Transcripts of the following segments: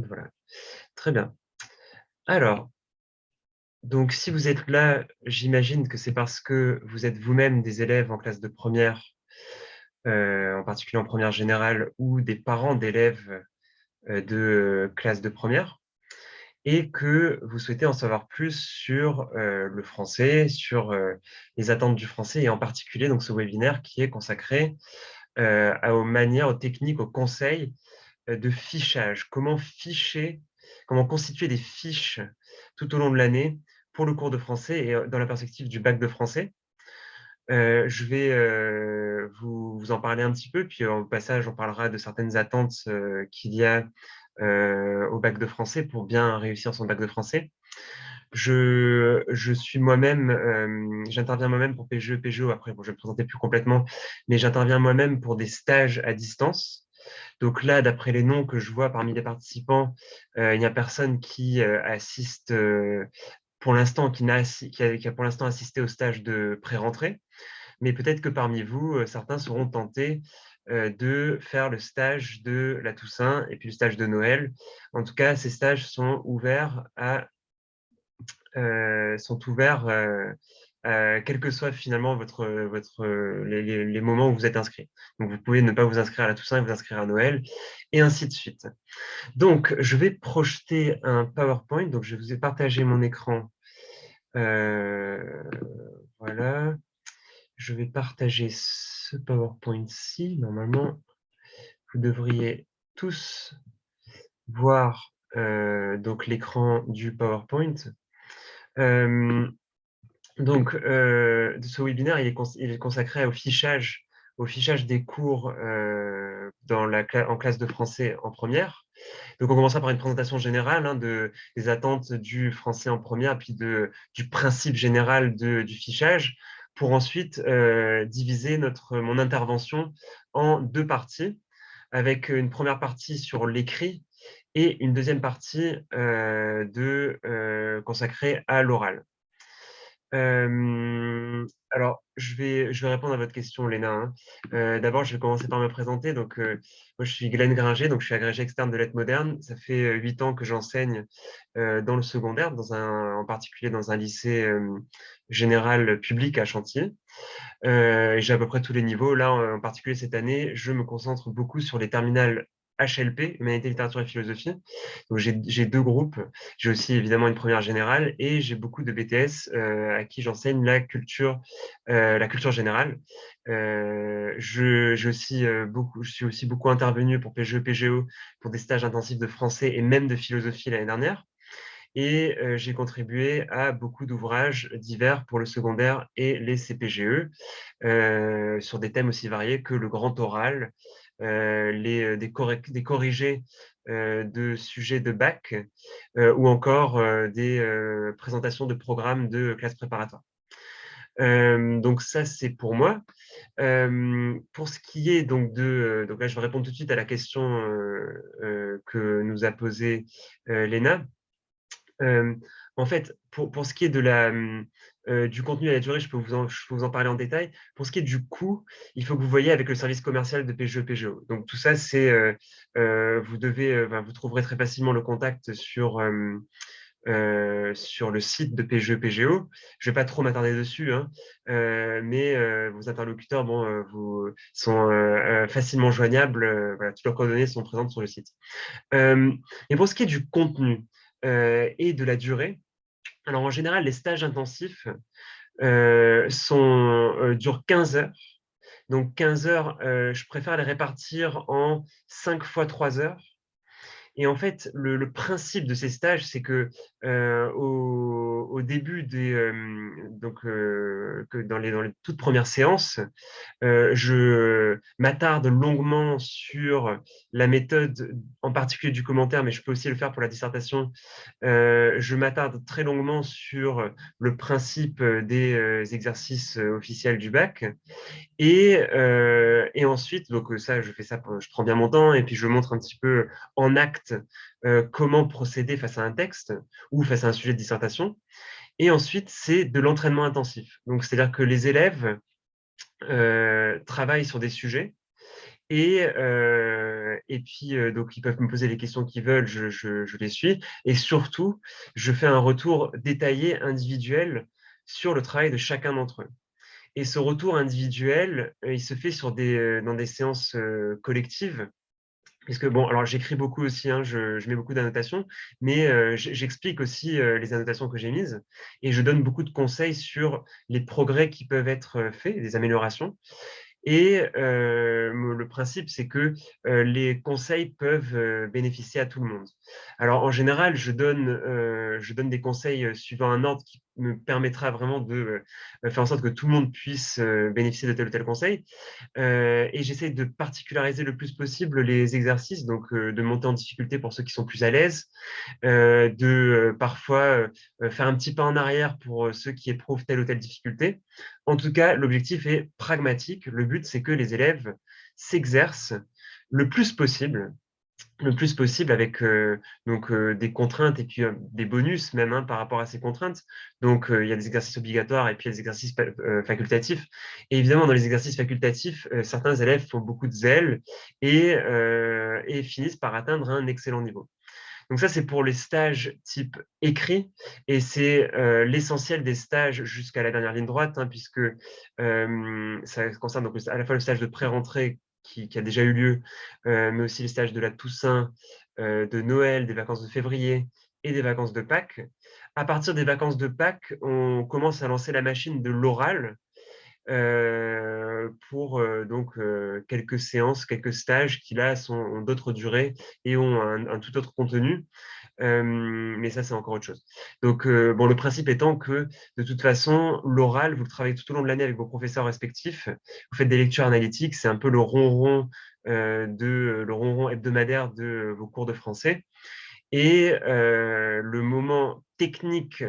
Voilà, très bien. Alors, donc si vous êtes là, j'imagine que c'est parce que vous êtes vous-même des élèves en classe de première, en particulier en première générale, ou des parents d'élèves de classe de première, et que vous souhaitez en savoir plus sur le français, sur les attentes du français, et en particulier donc ce webinaire qui est consacré aux manières, aux techniques, aux conseils de fichage. Comment ficher, comment constituer des fiches tout au long de l'année pour le cours de français et dans la perspective du bac de français. Je vais vous en parler un petit peu, puis au passage, on parlera de certaines attentes qu'il y a au bac de français pour bien réussir son bac de français. Je suis moi-même, j'interviens moi-même pour PGE, PGO. Après, bon, je vais me présenter plus complètement, mais j'interviens moi-même pour des stages à distance. Donc là, d'après les noms que je vois parmi les participants, il n'y a personne qui assiste pour l'instant, qui a pour l'instant assisté au stage de pré-rentrée. Mais peut-être que parmi vous, certains seront tentés de faire le stage de la Toussaint et puis le stage de Noël. En tout cas, ces stages sont ouverts quel que soit finalement les moments où vous êtes inscrit. Donc, vous pouvez ne pas vous inscrire à la Toussaint et vous inscrire à Noël, et ainsi de suite. Donc, je vais projeter un PowerPoint. Donc, je vous ai partagé mon écran. Voilà. Je vais partager ce PowerPoint-ci. Normalement, vous devriez tous voir donc l'écran du PowerPoint. Donc, ce webinaire, il est consacré au fichage des cours en classe de français en première. Donc, on commencera par une présentation générale des attentes du français en première, puis du principe général du fichage, pour ensuite diviser mon intervention en deux parties, avec une première partie sur l'écrit et une deuxième partie consacrée à l'oral. Alors, je vais répondre à votre question, Léna, hein. D'abord, je vais commencer par me présenter. Donc, moi, je suis Glenn Gringer, donc je suis agrégé externe de lettres modernes. Ça fait 8 ans que j'enseigne dans le secondaire, en particulier dans un lycée général public à Chantilly. J'ai à peu près tous les niveaux. Là, en particulier cette année, je me concentre beaucoup sur les terminales HLP, Humanité, Littérature et Philosophie. Donc, j'ai deux groupes. J'ai aussi évidemment une première générale et j'ai beaucoup de BTS à qui j'enseigne la culture générale. Je suis aussi beaucoup intervenu pour PGE, PGO, pour des stages intensifs de français et même de philosophie l'année dernière. Et j'ai contribué à beaucoup d'ouvrages divers pour le secondaire et les CPGE, sur des thèmes aussi variés que le grand oral, des corrigés de sujets de bac, ou encore des présentations de programmes de classe préparatoire. Donc ça, c'est pour moi. Pour ce qui est donc là, je vais répondre tout de suite à la question que nous a posée Léna. En fait, pour ce qui est du contenu et la durée, je peux vous en parler en détail. Pour ce qui est du coût, il faut que vous voyez avec le service commercial de PGE PGO. Donc tout ça, vous trouverez très facilement le contact sur le site de PGE PGO. Je ne vais pas trop m'attarder dessus, hein, mais vos interlocuteurs sont facilement joignables. Voilà, toutes leurs coordonnées sont présentes sur le site. Et pour ce qui est du contenu et de la durée, alors en général, les stages intensifs durent 15 heures. Donc 15 heures, je préfère les répartir en 5 fois 3 heures. Et en fait, le principe de ces stages, c'est que au début dans les toutes premières séances, je m'attarde longuement sur la méthode, en particulier du commentaire, mais je peux aussi le faire pour la dissertation. Je m'attarde très longuement sur le principe des exercices officiels du bac. Et ensuite, donc ça, je prends bien mon temps et puis je montre un petit peu en acte comment procéder face à un texte ou face à un sujet de dissertation. Et ensuite, c'est de l'entraînement intensif. Donc, c'est-à-dire que les élèves travaillent sur des sujets Et puis, donc, ils peuvent me poser les questions qu'ils veulent, je les suis. Et surtout, je fais un retour détaillé, individuel, sur le travail de chacun d'entre eux. Et ce retour individuel, il se fait dans des séances collectives. Puisque bon, alors j'écris beaucoup aussi, hein, je mets beaucoup d'annotations, mais j'explique aussi les annotations que j'ai mises et je donne beaucoup de conseils sur les progrès qui peuvent être faits, des améliorations. Et le principe, c'est que les conseils peuvent bénéficier à tout le monde. Alors, en général, je donne des conseils suivant un ordre qui me permettra vraiment de faire en sorte que tout le monde puisse bénéficier de tel ou tel conseil. Et j'essaie de particulariser le plus possible les exercices, donc de monter en difficulté pour ceux qui sont plus à l'aise, parfois faire un petit pas en arrière pour ceux qui éprouvent telle ou telle difficulté. En tout cas, l'objectif est pragmatique. Le but, c'est que les élèves s'exercent le plus possible, avec des contraintes et puis des bonus même, hein, par rapport à ces contraintes. Donc, il y a des exercices obligatoires et puis il y a des exercices facultatifs. Et évidemment, dans les exercices facultatifs, certains élèves font beaucoup de zèle et finissent par atteindre un excellent niveau. Donc ça, c'est pour les stages type écrit, et c'est l'essentiel des stages jusqu'à la dernière ligne droite, hein, puisque ça concerne donc à la fois le stage de pré-rentrée qui a déjà eu lieu, mais aussi les stages de la Toussaint, de Noël, des vacances de février et des vacances de Pâques. À partir des vacances de Pâques, on commence à lancer la machine de l'oral, pour quelques séances, quelques stages qui là ont d'autres durées et ont un tout autre contenu. Mais ça, c'est encore autre chose. Donc, bon, le principe étant que, de toute façon, l'oral, vous le travaillez tout au long de l'année avec vos professeurs respectifs. Vous faites des lectures analytiques, c'est un peu le ronron hebdomadaire de vos cours de français. Et le moment technique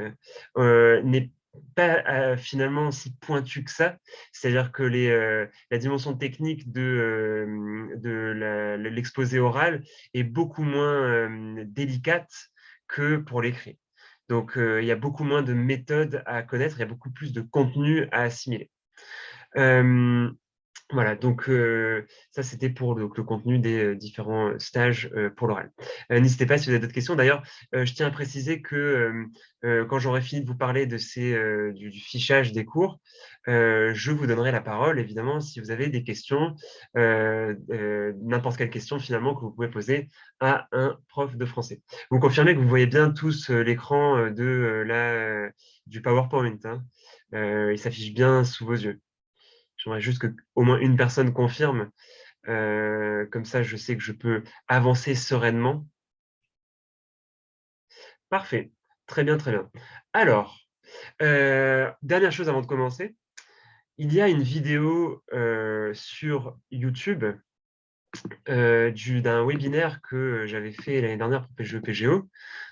n'est pas finalement si pointu que ça. C'est-à-dire que la dimension technique de l'exposé oral est beaucoup moins délicate que pour l'écrit. Donc, il y a beaucoup moins de méthodes à connaître, il y a beaucoup plus de contenu à assimiler. Voilà, donc ça, c'était pour le contenu des différents stages pour l'oral. N'hésitez pas si vous avez d'autres questions. D'ailleurs, je tiens à préciser que quand j'aurai fini de vous parler du fichage des cours, je vous donnerai la parole, évidemment, si vous avez des questions, n'importe quelle question finalement que vous pouvez poser à un prof de français. Vous confirmez que vous voyez bien tous l'écran du PowerPoint, hein. Il s'affiche bien sous vos yeux. J'aimerais juste qu'au moins une personne confirme. Comme ça, je sais que je peux avancer sereinement. Parfait. Très bien, très bien. Alors, dernière chose avant de commencer, il y a une vidéo sur YouTube d'un webinaire que j'avais fait l'année dernière pour PGE PGO,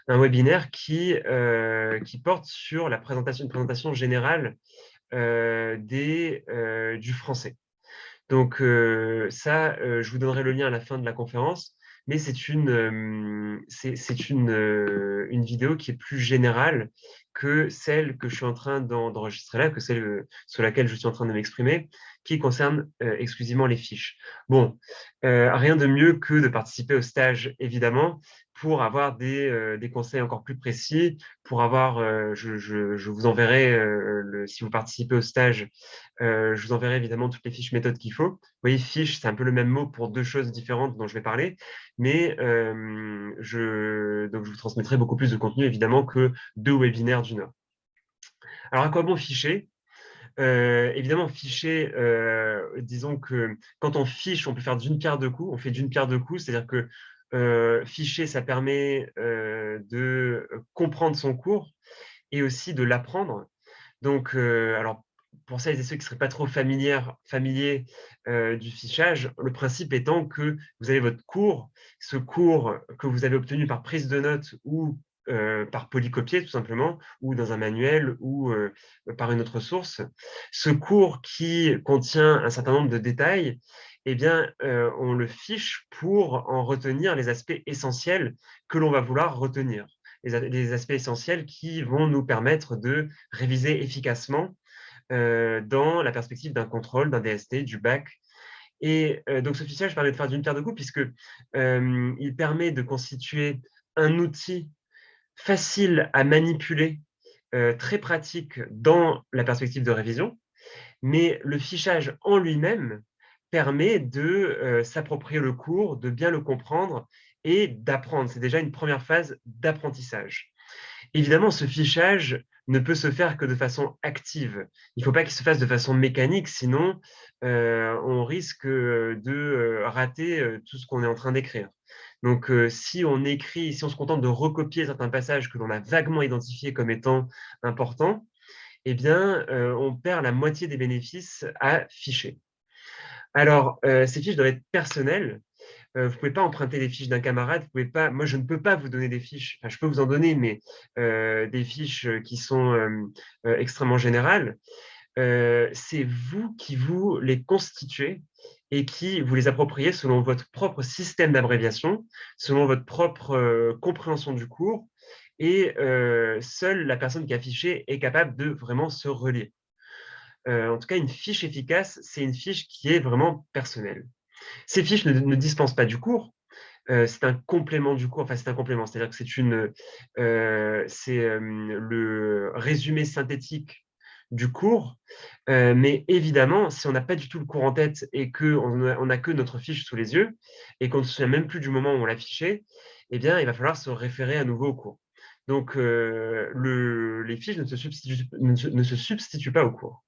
un webinaire qui porte sur une présentation générale du français. Donc ça, je vous donnerai le lien à la fin de la conférence, mais c'est une vidéo qui est plus générale que celle que je suis en train d'enregistrer là, que celle sur laquelle je suis en train de m'exprimer, qui concerne exclusivement les fiches. Bon, rien de mieux que de participer au stage, évidemment, pour avoir des conseils encore plus précis, pour avoir, je vous enverrai, si vous participez au stage, je vous enverrai évidemment toutes les fiches méthodes qu'il faut. Vous voyez, fiche, c'est un peu le même mot pour deux choses différentes dont je vais parler, mais donc je vous transmettrai beaucoup plus de contenu évidemment que deux webinaires d'une heure. Alors, à quoi bon ficher? Évidemment, ficher, disons que quand on fiche, on peut faire d'une pierre deux coups. On fait d'une pierre deux coups, c'est-à-dire que ficher, ça permet de comprendre son cours et aussi de l'apprendre. Donc, alors, pour celles et ceux qui ne seraient pas trop familiers du fichage, le principe étant que vous avez votre cours, ce cours que vous avez obtenu par prise de notes ou par polycopier tout simplement, ou dans un manuel ou par une autre source. Ce cours qui contient un certain nombre de détails, eh bien, on le fiche pour en retenir les aspects essentiels que l'on va vouloir retenir. Les aspects essentiels qui vont nous permettre de réviser efficacement dans la perspective d'un contrôle, d'un DST, du bac Et donc ce fichage permet de faire d'une pierre deux coups puisque, il permet de constituer un outil facile à manipuler, très pratique dans la perspective de révision. Mais le fichage en lui-même permet de, s'approprier le cours, de bien le comprendre et d'apprendre. C'est déjà une première phase d'apprentissage. Évidemment, ce fichage ne peut se faire que de façon active. Il ne faut pas qu'il se fasse de façon mécanique, sinon, on risque, de, rater, tout ce qu'on est en train d'écrire. Donc, si on se contente de recopier certains passages que l'on a vaguement identifiés comme étant importants, eh bien, on perd la moitié des bénéfices à ficher. Alors, ces fiches doivent être personnelles. Vous pouvez pas emprunter les fiches d'un camarade, vous pouvez pas moi, je ne peux pas vous donner des fiches, enfin, je peux vous en donner, mais des fiches, qui sont, extrêmement générales. C'est vous qui vous les constituez et qui vous les appropriez selon votre propre système d'abréviation, selon votre propre, compréhension du cours et seule la personne qui a fiché est capable de vraiment se relier. En tout cas, une fiche efficace, c'est une fiche qui est vraiment personnelle. Ces fiches ne dispensent pas du cours, c'est un complément du cours, enfin c'est un complément, c'est-à-dire que c'est le résumé synthétique du cours, mais évidemment, si on n'a pas du tout le cours en tête et qu'on n'a que notre fiche sous les yeux et qu'on ne se souvient même plus du moment où on l'a fiché, eh bien, il va falloir se référer à nouveau au cours. Donc, les fiches ne se substituent pas au cours.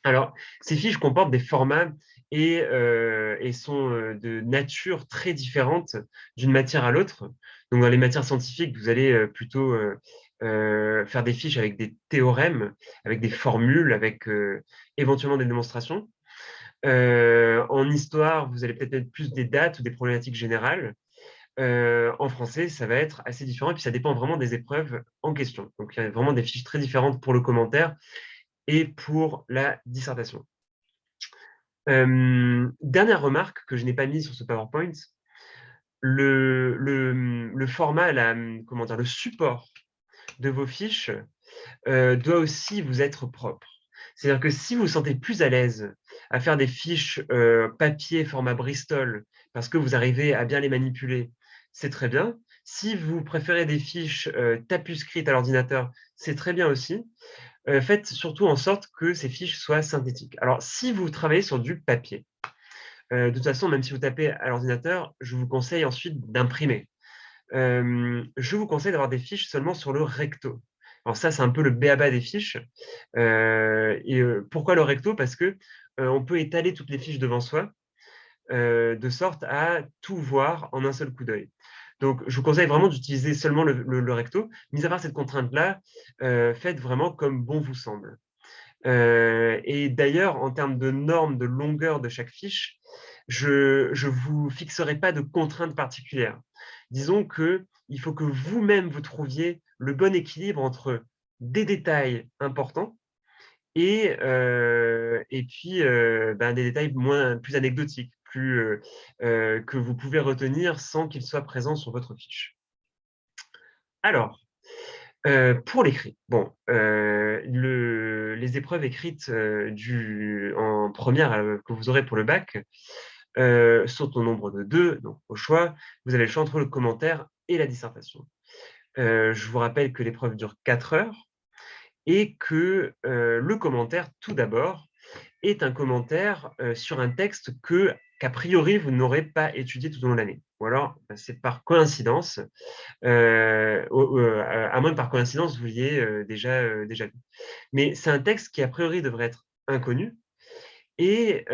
Alors, ces fiches comportent des formats et sont, de nature très différente d'une matière à l'autre. Donc dans les matières scientifiques, vous allez, plutôt, faire des fiches avec des théorèmes, avec des formules, avec, éventuellement des démonstrations. En histoire, vous allez peut-être mettre plus des dates ou des problématiques générales. En français, ça va être assez différent et puis ça dépend vraiment des épreuves en question. Donc il y a vraiment des fiches très différentes pour le commentaire et pour la dissertation. Dernière remarque que je n'ai pas mise sur ce PowerPoint, le format, comment dire, le support de vos fiches doit aussi vous être propre. C'est-à-dire que si vous vous sentez plus à l'aise à faire des fiches papier format Bristol parce que vous arrivez à bien les manipuler, c'est très bien. Si vous préférez des fiches tapuscrites à l'ordinateur, c'est très bien aussi. Faites surtout en sorte que ces fiches soient synthétiques. Alors, si vous travaillez sur du papier, de toute façon, même si vous tapez à l'ordinateur, je vous conseille ensuite d'imprimer. Je vous conseille d'avoir des fiches seulement sur le recto. Alors ça, c'est un peu le b.a.-ba des fiches. Pourquoi le recto? Parce que on peut étaler toutes les fiches devant soi, de sorte à tout voir en un seul coup d'œil. Donc, je vous conseille vraiment d'utiliser seulement le recto. Mis à part cette contrainte-là, faites vraiment comme bon vous semble. Et d'ailleurs, en termes de normes de longueur de chaque fiche, je ne vous fixerai pas de contraintes particulières. Disons qu'il faut que vous-même vous trouviez le bon équilibre entre des détails importants et puis des détails plus anecdotiques, que vous pouvez retenir sans qu'ils soient présents sur votre fiche. Alors, pour l'écrit, bon, les épreuves écrites en première que vous aurez pour le bac sont au nombre de 2, donc au choix. Vous avez le choix entre le commentaire et la dissertation. Je vous rappelle que l'épreuve dure 4 heures et que le commentaire, tout d'abord, est un commentaire sur un texte qu'a priori, vous n'aurez pas étudié tout au long de l'année. Ou alors, c'est par coïncidence, à moins que par coïncidence, vous l'ayez déjà vu. Mais c'est un texte qui, a priori, devrait être inconnu. Et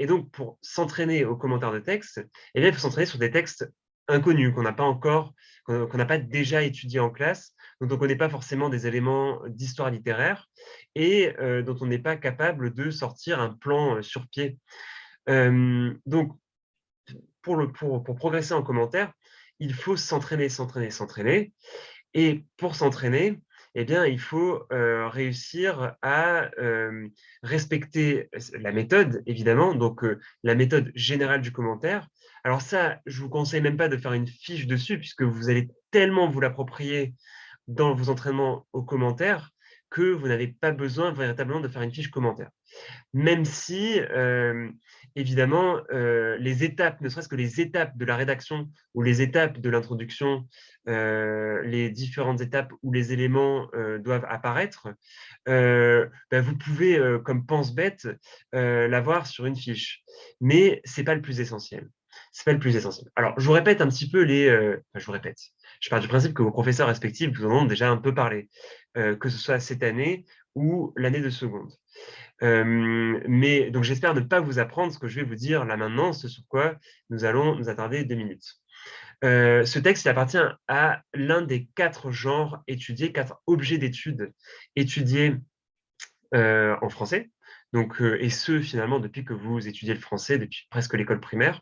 donc, pour s'entraîner aux commentaires de texte, eh bien, il faut s'entraîner sur des textes inconnus, qu'on n'a pas déjà étudiés en classe, dont on ne connaît pas forcément des éléments d'histoire littéraire et dont on n'est pas capable de sortir un plan sur pied. Donc, pour progresser en commentaire, il faut s'entraîner, s'entraîner, s'entraîner. Et pour s'entraîner, eh bien, il faut réussir à respecter la méthode, évidemment, donc la méthode générale du commentaire. Alors ça, je vous conseille même pas de faire une fiche dessus, puisque vous allez tellement vous l'approprier dans vos entraînements aux commentaires que vous n'avez pas besoin véritablement de faire une fiche commentaire. Même si, évidemment, les étapes, ne serait-ce que les étapes de la rédaction ou les étapes de l'introduction, les différentes étapes où les éléments doivent apparaître, vous pouvez, comme pense-bête, l'avoir sur une fiche. Mais ce n'est pas le plus essentiel. C'est pas le plus essentiel. Alors, je vous répète un petit peu je vous répète. Je pars du principe que vos professeurs respectifs vous en ont déjà un peu parlé, que ce soit cette année ou l'année de seconde. Mais donc, j'espère ne pas vous apprendre ce que je vais vous dire là maintenant, ce sur quoi nous allons nous attarder 2 minutes. Ce texte, il appartient à l'un des 4 genres étudiés, 4 objets d'étude étudiés en français. Donc, et ce, finalement, depuis que vous étudiez le français, depuis presque l'école primaire.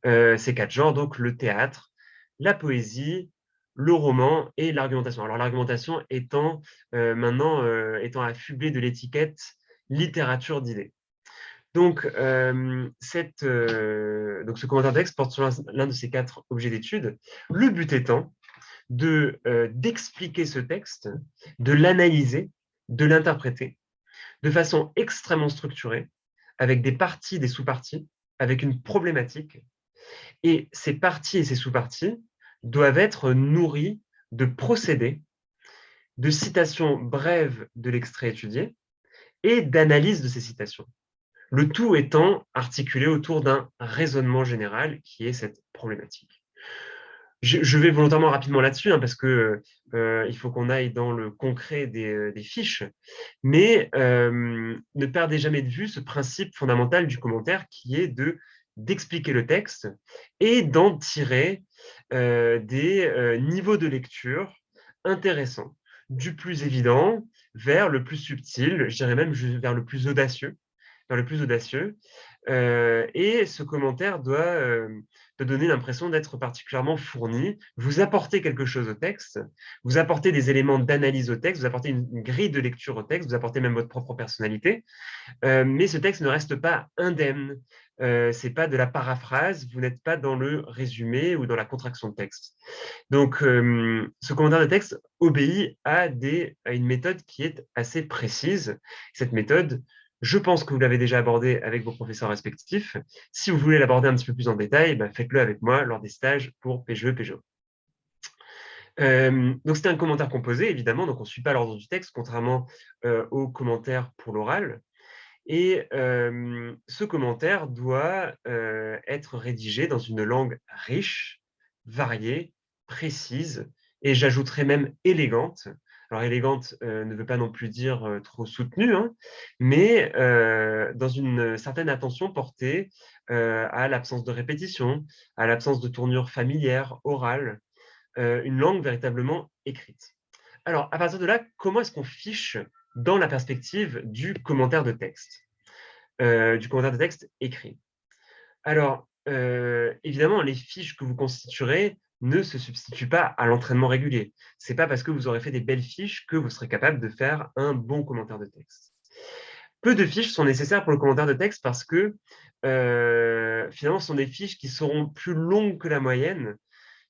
Ces 4 genres, donc le théâtre, la poésie, le roman et l'argumentation. Alors, l'argumentation étant maintenant étant affublée de l'étiquette littérature d'idées. Donc, donc ce commentaire de texte porte sur l'un de ces 4 objets d'étude. Le but étant d'expliquer ce texte, de l'analyser, de l'interpréter de façon extrêmement structurée, avec des parties, des sous-parties, avec une problématique. Et ces parties et ces sous-parties doivent être nourries de procédés, de citations brèves de l'extrait étudié et d'analyse de ces citations. Le tout étant articulé autour d'un raisonnement général qui est cette problématique. Je vais volontairement rapidement là-dessus, parce que il faut qu'on aille dans le concret des fiches, mais ne perdez jamais de vue ce principe fondamental du commentaire qui est d'expliquer le texte et d'en tirer des niveaux de lecture intéressants, du plus évident vers le plus subtil, je dirais même vers le plus audacieux, et ce commentaire doit donner l'impression d'être particulièrement fourni, vous apporter quelque chose au texte, vous apporter des éléments d'analyse au texte, vous apporter une grille de lecture au texte, vous apporter même votre propre personnalité, mais ce texte ne reste pas indemne. Ce n'est pas de la paraphrase, vous n'êtes pas dans le résumé ou dans la contraction de texte. Donc, ce commentaire de texte obéit à une méthode qui est assez précise. Cette méthode, je pense que vous l'avez déjà abordée avec vos professeurs respectifs. Si vous voulez l'aborder un petit peu plus en détail, faites-le avec moi lors des stages pour PGE, PGO. Donc, c'était un commentaire composé, évidemment, donc on ne suit pas l'ordre du texte, contrairement aux commentaires pour l'oral. Et ce commentaire doit être rédigé dans une langue riche, variée, précise, et j'ajouterais même élégante. Alors, élégante ne veut pas non plus dire trop soutenue, mais dans une certaine attention portée à l'absence de répétition, à l'absence de tournure familière, orale, une langue véritablement écrite. Alors, à partir de là, comment est-ce qu'on fiche dans la perspective du commentaire de texte écrit? Alors, évidemment, les fiches que vous constituerez ne se substituent pas à l'entraînement régulier. Ce n'est pas parce que vous aurez fait des belles fiches que vous serez capable de faire un bon commentaire de texte. Peu de fiches sont nécessaires pour le commentaire de texte parce que, finalement, ce sont des fiches qui seront plus longues que la moyenne.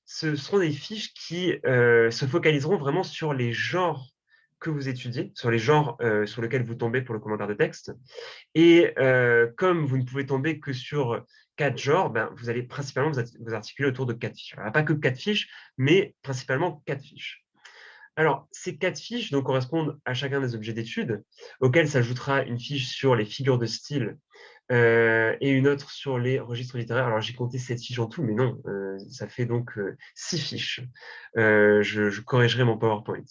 Ce seront des fiches qui se focaliseront vraiment sur les genres que vous étudiez, sur les genres sur lesquels vous tombez pour le commentaire de texte. Et comme vous ne pouvez tomber que sur 4 genres, vous allez principalement vous articuler autour de 4 fiches. Alors, pas que 4 fiches, mais principalement 4 fiches. Alors, ces 4 fiches donc, correspondent à chacun des objets d'étude, auxquels s'ajoutera une fiche sur les figures de style et une autre sur les registres littéraires. Alors, j'ai compté 7 fiches en tout, mais non, ça fait donc 6 fiches. Je corrigerai mon PowerPoint.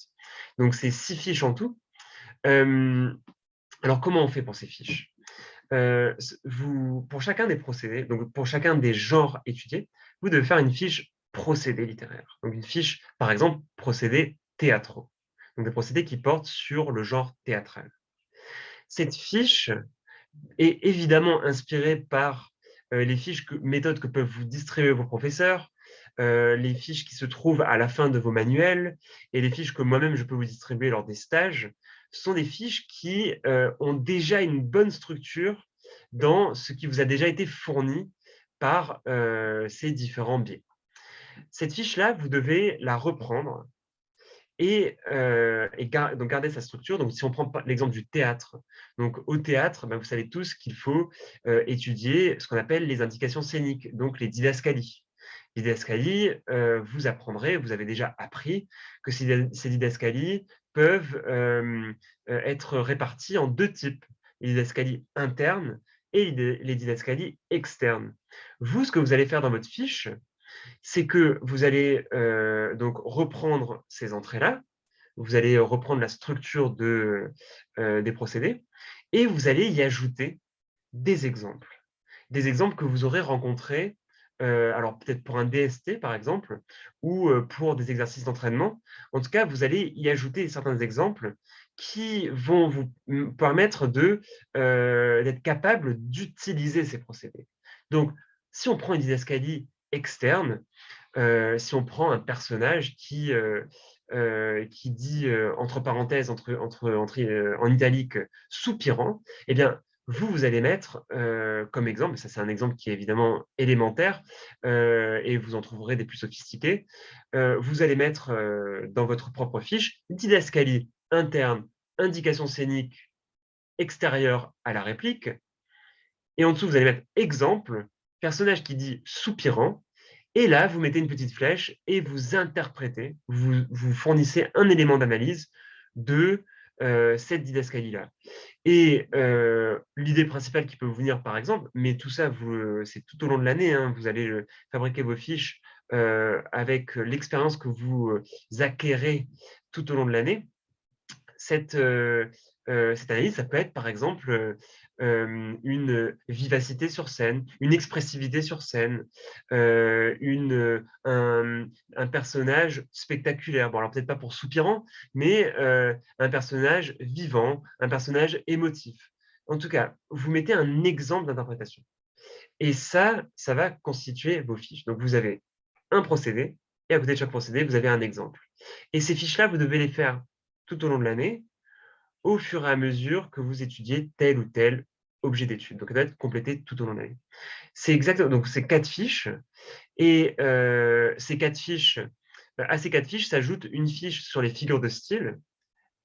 Donc, c'est 6 fiches en tout. Alors, comment on fait pour ces fiches? Pour chacun des procédés, donc pour chacun des genres étudiés, vous devez faire une fiche procédé littéraire. Donc une fiche, par exemple, procédés théâtraux. Donc des procédés qui portent sur le genre théâtral. Cette fiche est évidemment inspirée par les méthodes que peuvent vous distribuer vos professeurs, les fiches qui se trouvent à la fin de vos manuels et les fiches que moi-même je peux vous distribuer lors des stages. Ce sont des fiches qui ont déjà une bonne structure dans ce qui vous a déjà été fourni par ces différents biais. Cette fiche-là, vous devez la reprendre donc garder sa structure. Donc, si on prend l'exemple du théâtre, donc au théâtre, ben, vous savez tous qu'il faut étudier ce qu'on appelle les indications scéniques, donc les didascalies. Les didascalies, vous apprendrez, vous avez déjà appris que ces didascalies peuvent être réparties en deux types, les didascalies internes et les didascalies externes. Vous, ce que vous allez faire dans votre fiche, c'est que vous allez donc reprendre ces entrées-là, vous allez reprendre la structure des procédés et vous allez y ajouter des exemples. Des exemples que vous aurez rencontrés, alors peut-être pour un DST par exemple, ou pour des exercices d'entraînement. En tout cas, vous allez y ajouter certains exemples qui vont vous permettre d'être capable d'utiliser ces procédés. Donc, si on prend une didascalie externe, si on prend un personnage qui dit, entre parenthèses, en italique, soupirant, eh bien, vous allez mettre comme exemple, ça c'est un exemple qui est évidemment élémentaire, et vous en trouverez des plus sophistiqués, vous allez mettre dans votre propre fiche didascalie interne, indication scénique extérieure à la réplique, et en dessous vous allez mettre exemple, personnage qui dit soupirant, et là, vous mettez une petite flèche et vous interprétez, vous fournissez un élément d'analyse de cette didascalie-là. Et l'idée principale qui peut vous venir, par exemple, mais tout ça, c'est tout au long de l'année, hein, vous allez fabriquer vos fiches avec l'expérience que vous acquérez tout au long de l'année. Cette analyse, ça peut être, par exemple, une vivacité sur scène, une expressivité sur scène, un personnage spectaculaire. Bon, alors peut-être pas pour soupirant, mais un personnage vivant, un personnage émotif. En tout cas, vous mettez un exemple d'interprétation. Et ça va constituer vos fiches. Donc, vous avez un procédé, et à côté de chaque procédé, vous avez un exemple. Et ces fiches-là, vous devez les faire tout au long de l'année, au fur et à mesure que vous étudiez tel ou tel objet d'étude. Donc, elle doit être complétée tout au long de l'année. C'est exactement, donc c'est 4 fiches. Et à ces 4 fiches s'ajoute une fiche sur les figures de style.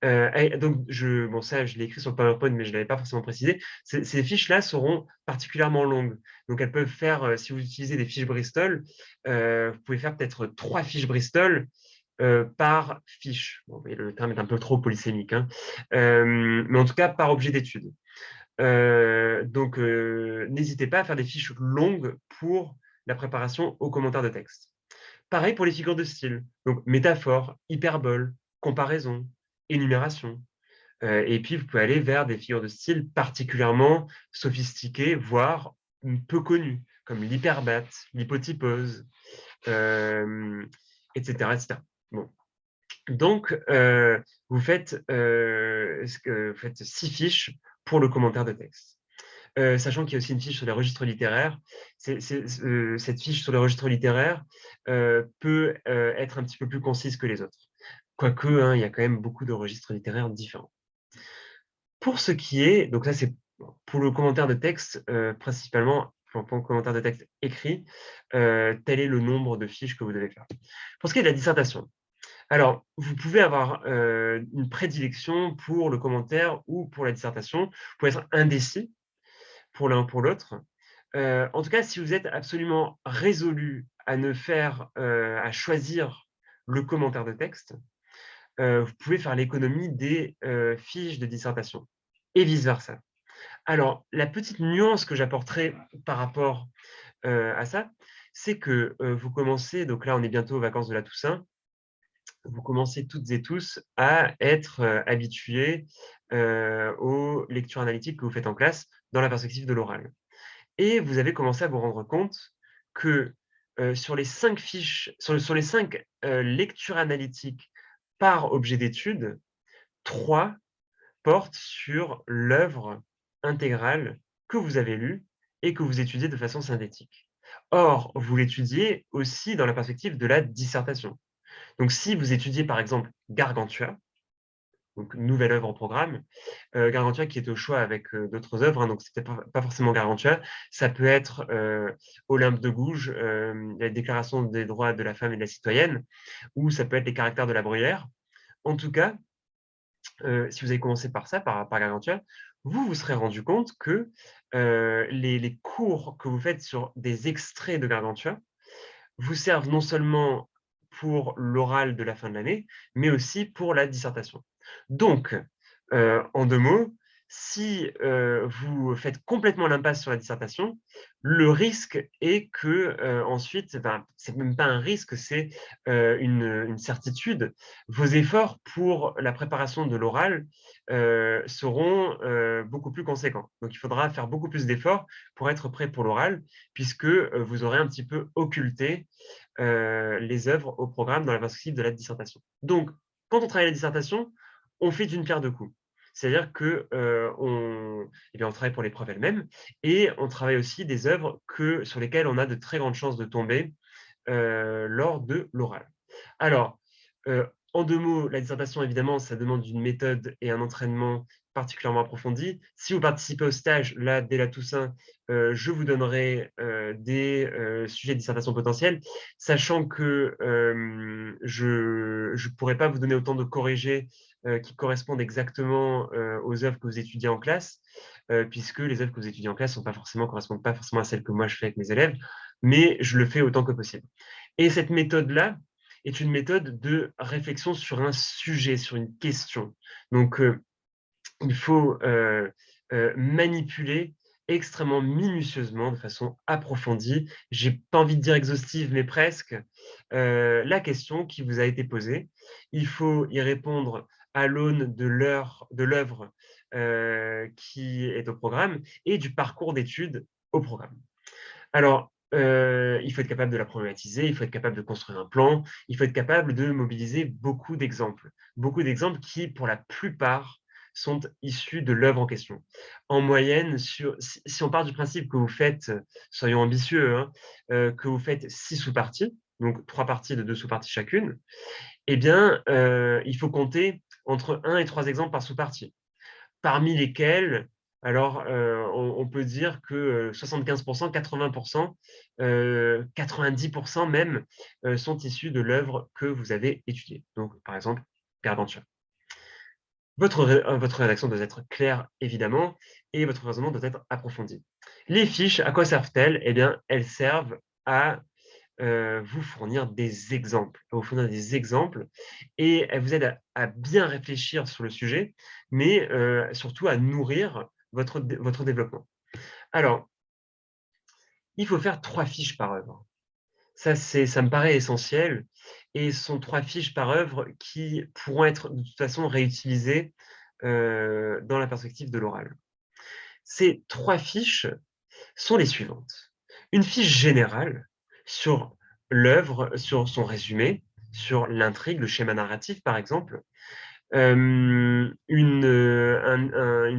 Donc, bon, ça, je l'ai écrit sur le PowerPoint, mais je ne l'avais pas forcément précisé. Ces fiches-là seront particulièrement longues. Donc, elles peuvent faire, si vous utilisez des fiches Bristol, vous pouvez faire peut-être 3 fiches Bristol par fiche. Bon, le terme est un peu trop polysémique, hein. Mais en tout cas, par objet d'étude. Donc, n'hésitez pas à faire des fiches longues pour la préparation aux commentaires de texte. Pareil pour les figures de style. Donc, métaphore, hyperbole, comparaison, énumération. Et puis, vous pouvez aller vers des figures de style particulièrement sophistiquées, voire peu connues, comme l'hyperbate, l'hypotypose, etc., etc. Bon. Donc, vous faites 6 fiches pour le commentaire de texte. Sachant qu'il y a aussi une fiche sur les registres littéraires. Cette fiche sur les registres littéraires peut être un petit peu plus concise que les autres. Quoique, hein, il y a quand même beaucoup de registres littéraires différents. Pour ce qui est, donc là c'est pour le commentaire de texte, principalement, pour le commentaire de texte écrit, tel est le nombre de fiches que vous devez faire. Pour ce qui est de la dissertation, alors, vous pouvez avoir une prédilection pour le commentaire ou pour la dissertation. Vous pouvez être indécis pour l'un ou pour l'autre. En tout cas, si vous êtes absolument résolu à choisir le commentaire de texte, vous pouvez faire l'économie des fiches de dissertation et vice-versa. Alors, la petite nuance que j'apporterai par rapport à ça, c'est que vous commencez, donc là on est bientôt aux vacances de la Toussaint, vous commencez toutes et tous à être habitués aux lectures analytiques que vous faites en classe dans la perspective de l'oral. Et vous avez commencé à vous rendre compte que sur les 5 fiches, sur les 5 lectures analytiques par objet d'étude, 3 portent sur l'œuvre intégrale que vous avez lue et que vous étudiez de façon synthétique. Or, vous l'étudiez aussi dans la perspective de la dissertation. Donc, si vous étudiez par exemple Gargantua, donc nouvelle œuvre en programme, Gargantua qui est au choix avec d'autres œuvres, hein, donc c'est peut-être pas forcément Gargantua, ça peut être Olympe de Gouges, la Déclaration des droits de la femme et de la citoyenne, ou ça peut être les caractères de la Bruyère, En tout cas, si vous avez commencé par ça, par Gargantua, vous vous serez rendu compte que les cours que vous faites sur des extraits de Gargantua vous servent non seulement pour l'oral de la fin de l'année, mais aussi pour la dissertation. Donc, en 2 mots, si vous faites complètement l'impasse sur la dissertation, le risque est que ensuite, enfin, c'est même pas un risque, c'est une certitude. Vos efforts pour la préparation de l'oral seront beaucoup plus conséquents. Donc, il faudra faire beaucoup plus d'efforts pour être prêt pour l'oral, puisque vous aurez un petit peu occulté les œuvres au programme dans la perspective de la dissertation. Donc, quand on travaille la dissertation, on fait d'une pierre deux coups. C'est-à-dire que eh bien, on travaille pour l'épreuve elle-même et on travaille aussi des œuvres sur lesquelles on a de très grandes chances de tomber lors de l'oral. Alors, en 2 mots, la dissertation, évidemment, ça demande une méthode et un entraînement particulièrement approfondis. Si vous participez au stage, là, dès la Toussaint, je vous donnerai des sujets de dissertation potentiels, sachant que je ne pourrai pas vous donner autant de corrigés qui correspondent exactement aux œuvres que vous étudiez en classe, puisque les œuvres que vous étudiez en classe correspondent pas forcément à celles que moi je fais avec mes élèves, mais je le fais autant que possible. Et cette méthode-là est une méthode de réflexion sur un sujet, sur une question. Donc, il faut manipuler extrêmement minutieusement, de façon approfondie, j'ai pas envie de dire exhaustive, mais presque, la question qui vous a été posée. Il faut y répondre à l'aune de l'œuvre qui est au programme et du parcours d'études au programme. Alors, il faut être capable de la problématiser, il faut être capable de construire un plan, il faut être capable de mobiliser beaucoup d'exemples qui, pour la plupart, sont issus de l'œuvre en question. En moyenne, si on part du principe que vous faites, soyons ambitieux, hein, que vous faites 6 sous-parties, donc 3 parties de 2 sous-parties chacune, eh bien, il faut compter entre 1 et 3 exemples par sous-partie, parmi lesquels, alors, on peut dire que 75%, 80%, 90% même, sont issus de l'œuvre que vous avez étudiée. Donc, par exemple, Gargantua. Votre rédaction doit être claire, évidemment, et votre raisonnement doit être approfondi. Les fiches, à quoi servent-elles? Eh bien, elles servent à vous fournir des exemples, et elles vous aident à bien réfléchir sur le sujet, mais surtout à nourrir votre développement. Alors, il faut faire 3 fiches par œuvre. Ça me paraît essentiel et ce sont 3 fiches par œuvre qui pourront être de toute façon réutilisées dans la perspective de l'oral. Ces 3 fiches sont les suivantes. Une fiche générale sur l'œuvre, sur son résumé, sur l'intrigue, le schéma narratif par exemple, une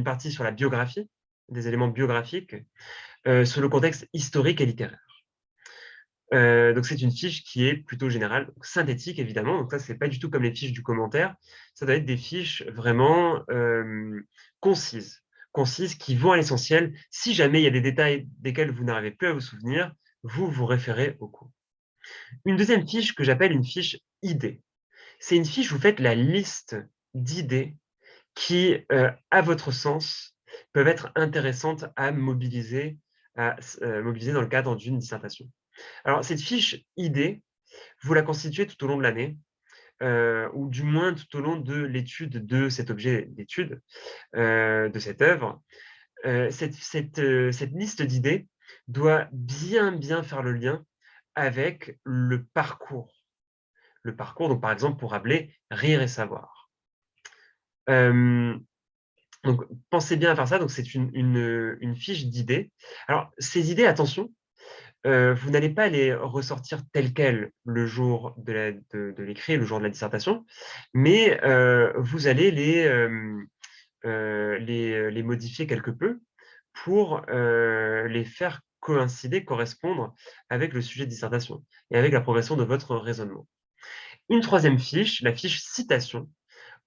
partie sur la biographie, des éléments biographiques, sur le contexte historique et littéraire. Donc c'est une fiche qui est plutôt générale, synthétique évidemment, donc ça c'est pas du tout comme les fiches du commentaire, ça doit être des fiches vraiment concises, qui vont à l'essentiel. Si jamais il y a des détails desquels vous n'arrivez plus à vous souvenir, vous vous référez au cours. Une deuxième fiche que j'appelle une fiche idée. C'est une fiche où vous faites la liste d'idées qui, à votre sens, peuvent être intéressantes à mobiliser dans le cadre d'une dissertation. Alors cette fiche idée, vous la constituez tout au long de l'année, ou du moins tout au long de l'étude de cet objet d'étude, de cette œuvre. Cette liste d'idées doit bien faire le lien avec le parcours. Le parcours, donc par exemple pour rappeler Rire et savoir. Donc pensez bien à faire ça, donc c'est une fiche d'idées. Alors ces idées, attention, vous n'allez pas les ressortir telles quelles le jour de l'écrit, le jour de la dissertation, mais vous allez les modifier quelque peu pour les faire correspondre avec le sujet de dissertation et avec la progression de votre raisonnement. Une troisième fiche, la fiche citation,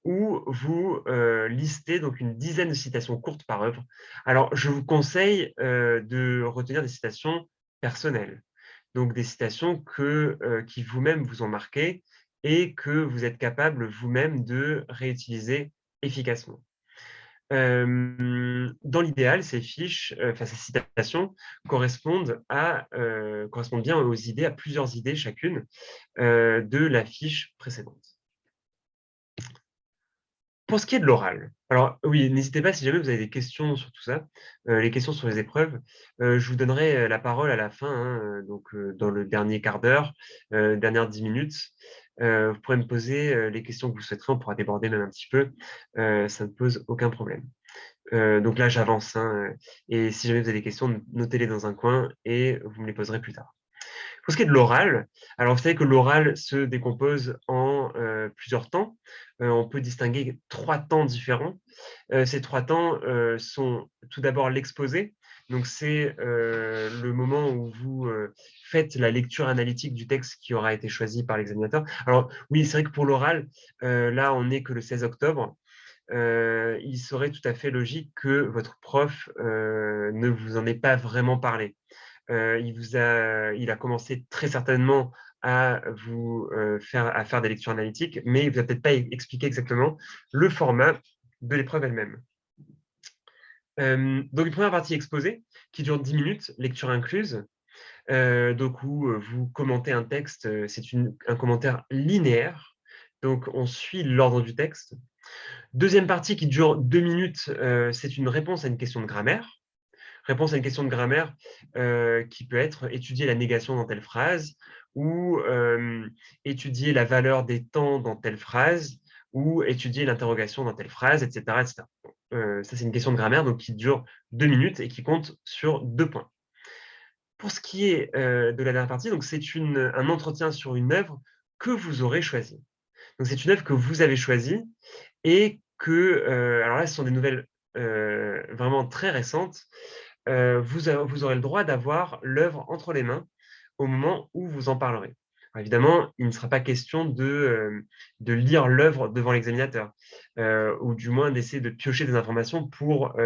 où vous listez donc une dizaine de citations courtes par œuvre. Alors, je vous conseille de retenir des citations personnelles, donc des citations qui vous-même vous ont marqué et que vous êtes capable vous-même de réutiliser efficacement. Dans l'idéal, ces fiches, ces citations correspondent bien aux idées, à plusieurs idées chacune de la fiche précédente. Pour ce qui est de l'oral, alors oui, n'hésitez pas si jamais vous avez des questions sur tout ça, les questions sur les épreuves, je vous donnerai la parole à la fin, hein, donc dans le dernier quart d'heure, dernières 10 minutes. Vous pourrez me poser les questions que vous souhaiterez, on pourra déborder même un petit peu, ça ne pose aucun problème. Donc là, j'avance, hein, et si jamais vous avez des questions, notez-les dans un coin et vous me les poserez plus tard. Pour ce qui est de l'oral, alors vous savez que l'oral se décompose en plusieurs temps. On peut distinguer 3 temps différents. Ces 3 temps sont tout d'abord l'exposé. Donc c'est le moment où vous faites la lecture analytique du texte qui aura été choisi par l'examinateur. Alors oui, c'est vrai que pour l'oral, là on n'est que le 16 octobre. Il serait tout à fait logique que votre prof ne vous en ait pas vraiment parlé. Il a commencé très certainement à vous faire des lectures analytiques, mais il ne vous a peut-être pas expliqué exactement le format de l'épreuve elle-même. Donc une première partie exposée qui dure 10 minutes, lecture incluse, donc où vous commentez un texte, c'est un commentaire linéaire, donc on suit l'ordre du texte. Deuxième partie qui dure 2 minutes, c'est une réponse à une question de grammaire. Réponse à une question de grammaire qui peut être étudier la négation dans telle phrase ou étudier la valeur des temps dans telle phrase ou étudier l'interrogation dans telle phrase, etc. etc. Ça, c'est une question de grammaire donc, qui dure 2 minutes et qui compte sur 2 points. Pour ce qui est de la dernière partie, c'est un entretien sur une œuvre que vous aurez choisie. Donc, c'est une œuvre que vous avez choisie et que, alors là, ce sont des nouvelles vraiment très récentes, vous aurez le droit d'avoir l'œuvre entre les mains au moment où vous en parlerez. Alors évidemment, il ne sera pas question de lire l'œuvre devant l'examinateur, ou du moins d'essayer de piocher des informations pour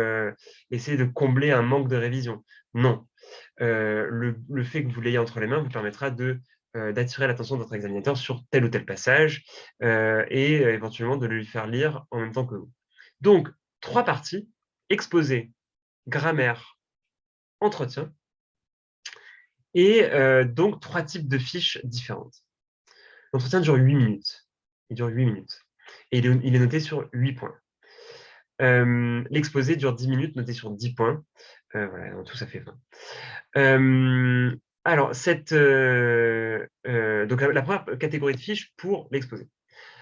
essayer de combler un manque de révision. Non. Le fait que vous l'ayez entre les mains vous permettra d'attirer l'attention de votre examinateur sur tel ou tel passage et éventuellement de lui faire lire en même temps que vous. Donc, 3 parties, exposé, grammaire, entretien, et donc 3 types de fiches différentes. L'entretien dure 8 minutes. Il dure 8 minutes. Et il est noté sur 8 points. L'exposé dure 10 minutes, noté sur 10 points. Voilà, en tout, ça fait 20. Alors, donc la première catégorie de fiches pour l'exposé.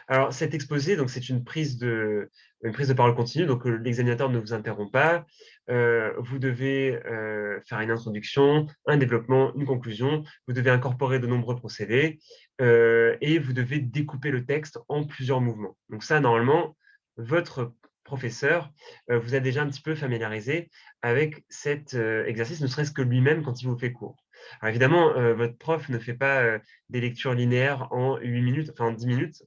Alors, cet exposé, donc c'est une prise de parole continue, donc l'examinateur ne vous interrompt pas. Vous devez faire une introduction, un développement, une conclusion. Vous devez incorporer de nombreux procédés et vous devez découper le texte en plusieurs mouvements. Donc ça, normalement, votre professeur vous a déjà un petit peu familiarisé avec cet exercice, ne serait-ce que lui-même quand il vous fait cours. Alors évidemment, votre prof ne fait pas des lectures linéaires en 8 minutes, enfin en 10 minutes,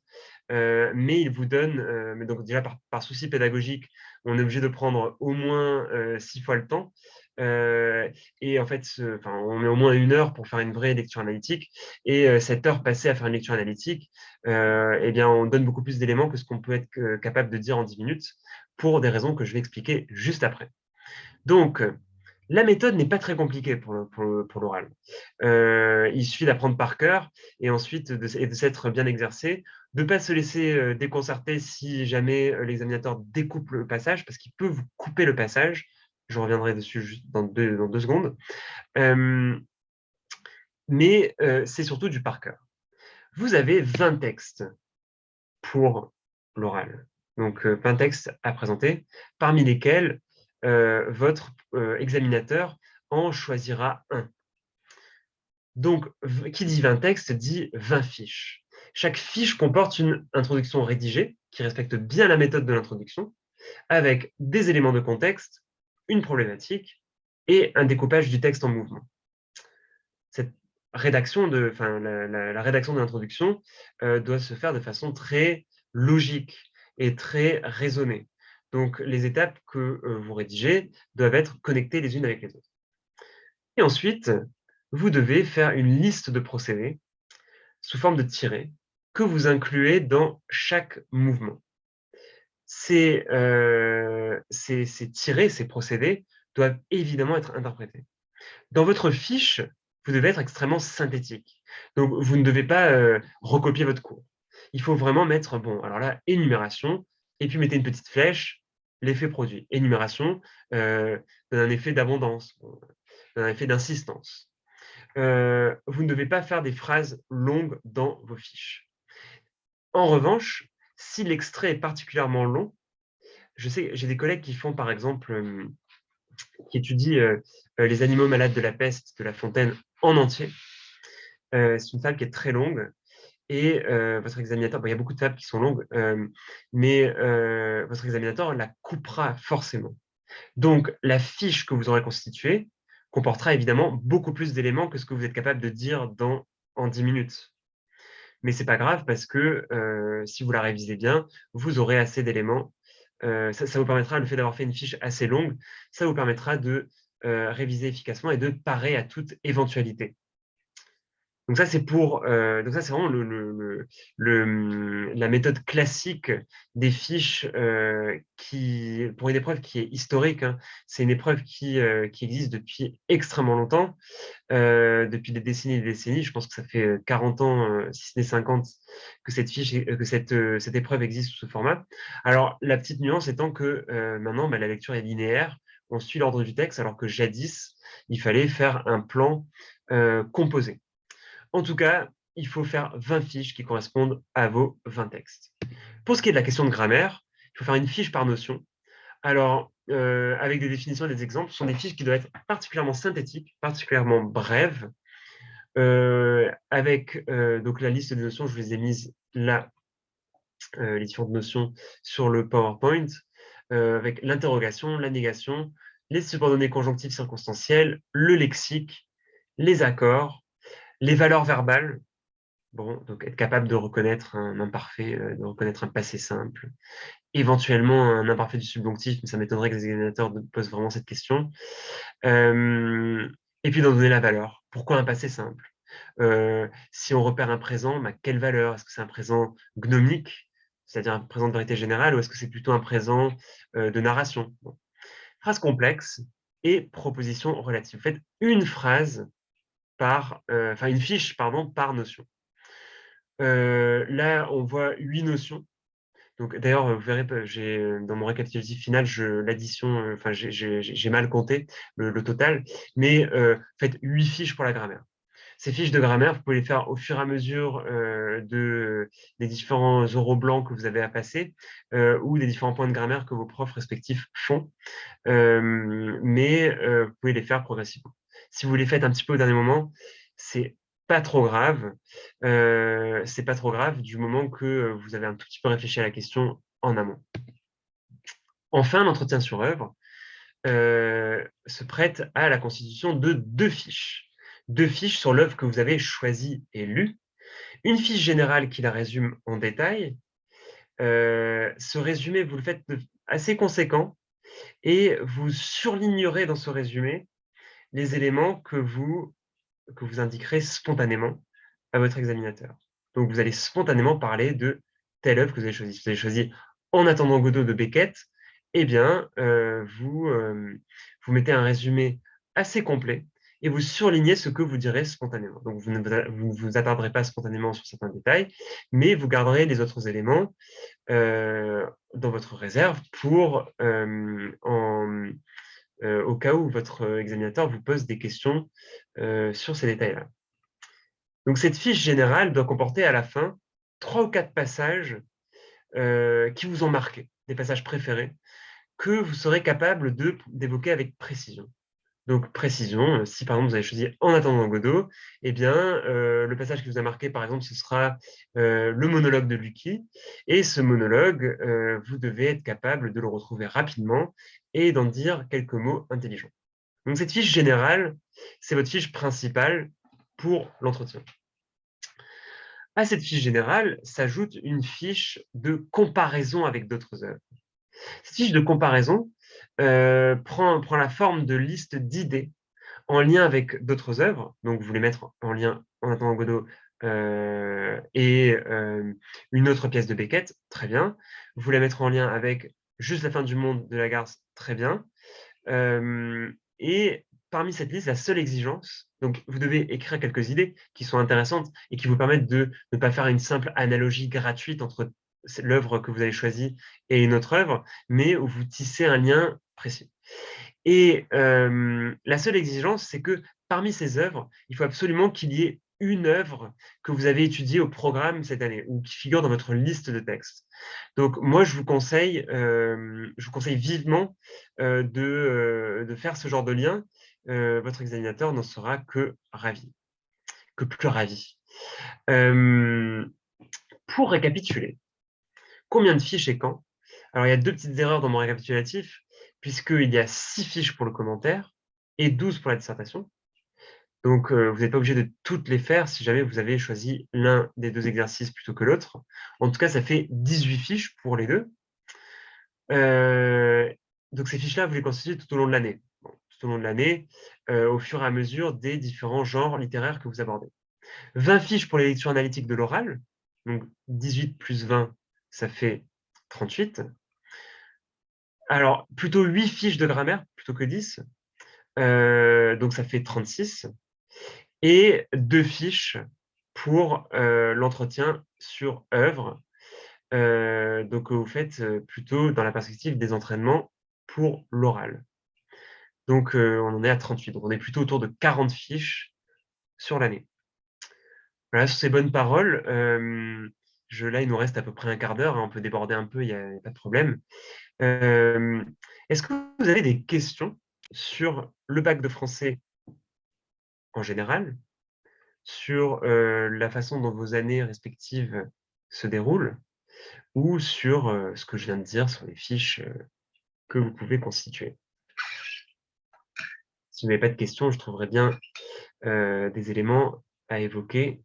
mais il vous donne, mais donc déjà par souci pédagogique, on est obligé de prendre au moins 6 fois le temps. Et en fait, on met au moins 1 heure pour faire une vraie lecture analytique. Et cette heure passée à faire une lecture analytique, eh bien, on donne beaucoup plus d'éléments que ce qu'on peut être capable de dire en 10 minutes, pour des raisons que je vais expliquer juste après. Donc, la méthode n'est pas très compliquée pour l'oral. Il suffit d'apprendre par cœur et ensuite de s'être bien exercé, de ne pas se laisser déconcerter si jamais l'examinateur découpe le passage, parce qu'il peut vous couper le passage. Je reviendrai dessus juste dans deux secondes. Mais c'est surtout du par cœur. Vous avez 20 textes pour l'oral. Donc, 20 textes à présenter, parmi lesquels votre examinateur en choisira un. Donc, qui dit 20 textes dit 20 fiches. Chaque fiche comporte une introduction rédigée qui respecte bien la méthode de l'introduction, avec des éléments de contexte, une problématique et un découpage du texte en mouvement. Cette rédaction la rédaction de l'introduction doit se faire de façon très logique et très raisonnée. Donc, les étapes que vous rédigez doivent être connectées les unes avec les autres. Et ensuite, vous devez faire une liste de procédés sous forme de tirets que vous incluez dans chaque mouvement. Ces tirés, ces procédés doivent évidemment être interprétés. Dans votre fiche, vous devez être extrêmement synthétique. Donc, vous ne devez pas recopier votre cours. Il faut vraiment mettre, bon, alors là, énumération, et puis mettez une petite flèche, l'effet produit. Énumération donne un effet d'abondance, donne un effet d'insistance. Vous ne devez pas faire des phrases longues dans vos fiches. En revanche, si l'extrait est particulièrement long, je sais, j'ai des collègues qui font, par exemple, qui étudient les animaux malades de la peste de La Fontaine en entier. C'est une fable qui est très longue et votre examinateur, bon, il y a beaucoup de fables qui sont longues, mais votre examinateur la coupera forcément. Donc, la fiche que vous aurez constituée comportera évidemment beaucoup plus d'éléments que ce que vous êtes capable de dire en 10 minutes. Mais c'est pas grave parce que si vous la révisez bien, vous aurez assez d'éléments. Ça vous permettra, le fait d'avoir fait une fiche assez longue, ça vous permettra de réviser efficacement et de parer à toute éventualité. Donc ça, c'est vraiment la méthode classique des fiches pour une épreuve qui est historique, hein. C'est une épreuve qui existe depuis extrêmement longtemps, depuis des décennies et des décennies. Je pense que ça fait 40 ans, si ce n'est 50, que cette épreuve existe sous ce format. Alors, la petite nuance étant que maintenant, la lecture est linéaire, on suit l'ordre du texte, alors que jadis, il fallait faire un plan composé. En tout cas, il faut faire 20 fiches qui correspondent à vos 20 textes. Pour ce qui est de la question de grammaire, il faut faire une fiche par notion. Alors, avec des définitions et des exemples, ce sont des fiches qui doivent être particulièrement synthétiques, particulièrement brèves. Avec donc la liste de notions, je vous les ai mises là, les différentes notions sur le PowerPoint, avec l'interrogation, la négation, les subordonnées conjonctives circonstancielles, le lexique, les accords, les valeurs verbales. Bon, donc être capable de reconnaître un imparfait, de reconnaître un passé simple, éventuellement un imparfait du subjonctif, mais ça m'étonnerait que les examinateurs posent vraiment cette question. Et puis d'en donner la valeur. Pourquoi un passé simple? Si on repère un présent, quelle valeur? Est-ce que c'est un présent gnomique, c'est-à-dire un présent de vérité générale, ou est-ce que c'est plutôt un présent de narration? Bon. Phrase complexe et proposition relative. Vous faites une phrase une fiche, pardon, par notion. Là, on voit 8 notions. Donc, d'ailleurs, vous verrez, dans mon récapitulatif final, l'addition, j'ai mal compté le total, mais faites 8 fiches pour la grammaire. Ces fiches de grammaire, vous pouvez les faire au fur et à mesure des différents oraux blancs que vous avez à passer ou des différents points de grammaire que vos profs respectifs font, mais vous pouvez les faire progressivement. Si vous les faites un petit peu au dernier moment, c'est pas trop grave. C'est pas trop grave du moment que vous avez un tout petit peu réfléchi à la question en amont. Enfin, l'entretien sur œuvre se prête à la constitution de 2 fiches. 2 fiches sur l'œuvre que vous avez choisie et lue. Une fiche générale qui la résume en détail. Ce résumé, vous le faites assez conséquent et vous surlignerez dans ce résumé les éléments que vous indiquerez spontanément à votre examinateur. Donc, vous allez spontanément parler de telle œuvre que vous avez choisie. Si vous avez choisi En attendant Godot de Beckett, eh bien, vous mettez un résumé assez complet et vous surlignez ce que vous direz spontanément. Donc, vous ne vous attarderez pas spontanément sur certains détails, mais vous garderez les autres éléments dans votre réserve pour, au cas où votre examinateur vous pose des questions sur ces détails-là. Donc, cette fiche générale doit comporter à la fin 3 ou 4 passages qui vous ont marqué, des passages préférés, que vous serez capable d'évoquer avec précision. Donc, précision, si par exemple vous avez choisi En attendant Godot, eh bien, le passage qui vous a marqué, par exemple, ce sera le monologue de Lucky. Et ce monologue, vous devez être capable de le retrouver rapidement et d'en dire quelques mots intelligents. Donc, cette fiche générale, c'est votre fiche principale pour l'entretien. À cette fiche générale s'ajoute une fiche de comparaison avec d'autres œuvres. Cette fiche de comparaison prend la forme de listes d'idées en lien avec d'autres œuvres. Donc, vous voulez mettre en lien, En attendant Godot, et une autre pièce de Beckett, très bien. Vous la mettrez en lien avec Juste la fin du monde de Lagarce, très bien. Et parmi cette liste, la seule exigence, donc vous devez écrire quelques idées qui sont intéressantes et qui vous permettent de ne pas faire une simple analogie gratuite entre l'œuvre que vous avez choisie et une autre œuvre, mais où vous tissez un lien précis. Et la seule exigence, c'est que parmi ces œuvres, il faut absolument qu'il y ait une œuvre que vous avez étudiée au programme cette année ou qui figure dans votre liste de textes. Donc moi, je vous conseille vivement de faire ce genre de lien. Votre examinateur n'en sera que ravi, que plus ravi. Pour récapituler, combien de fiches et quand? Alors, il y a deux petites erreurs dans mon récapitulatif, puisqu'il y a 6 fiches pour le commentaire et 12 pour la dissertation. Donc, vous n'êtes pas obligé de toutes les faire si jamais vous avez choisi l'un des deux exercices plutôt que l'autre. En tout cas, ça fait 18 fiches pour les deux. Donc, ces fiches-là, vous les constituez tout au long de l'année. Bon, tout au long de l'année, au fur et à mesure des différents genres littéraires que vous abordez. 20 fiches pour les lectures analytiques de l'oral. Donc, 18 plus 20, ça fait 38. Alors, plutôt 8 fiches de grammaire plutôt que 10. Donc, ça fait 36. Et 2 fiches pour l'entretien sur œuvre. Donc, vous faites plutôt dans la perspective des entraînements pour l'oral. Donc, on en est à 38. Donc, on est plutôt autour de 40 fiches sur l'année. Voilà, sur ces bonnes paroles, là, il nous reste à peu près un quart d'heure. Hein, on peut déborder un peu, il n'y a pas de problème. Est-ce que vous avez des questions sur le bac de français en général, sur la façon dont vos années respectives se déroulent, ou sur ce que je viens de dire, sur les fiches que vous pouvez constituer? Si vous n'avez pas de questions, je trouverais bien des éléments à évoquer